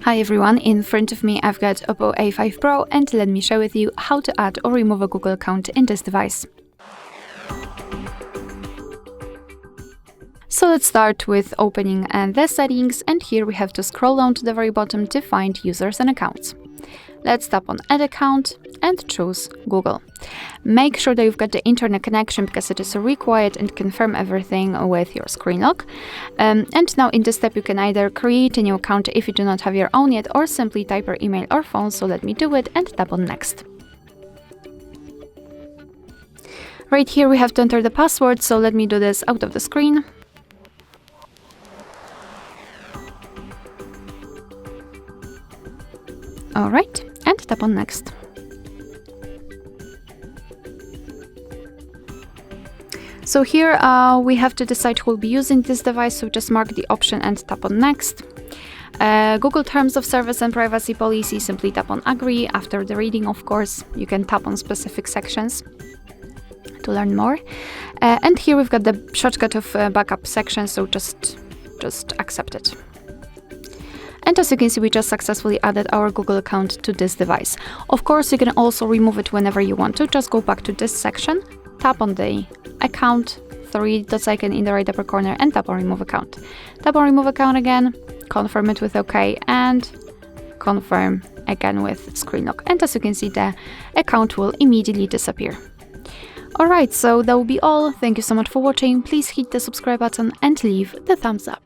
Hi everyone, in front of me I've got Oppo A5 Pro and let me share with you how to add or remove a Google account in this device. So let's start with opening the settings, and here we have to scroll down to the very bottom to find users and accounts. Let's tap on Add Account and choose Google. Make sure that you've got the internet connection because it is required, and confirm everything with your screen lock. And now in this step you can either create a new account if you do not have your own yet, or simply type your email or phone, so let me do it and tap on Next. Right here we have to enter the password, so let me do this out of the screen. Alright, and tap on Next. So here we have to decide who will be using this device, so just mark the option and tap on Next. Google Terms of Service and Privacy Policy, simply tap on Agree. After the reading, of course, you can tap on specific sections to learn more. And here we've got the shortcut of backup section, so just accept it. And as you can see, we just successfully added our Google account to this device. Of course, you can also remove it whenever you want to. Just go back to this section, tap on the account, three dots icon in the right upper corner, and tap on Remove Account. Tap on Remove Account again, confirm it with OK, and confirm again with screen lock. And as you can see, the account will immediately disappear. Alright, so that will be all. Thank you so much for watching. Please hit the subscribe button and leave the thumbs up.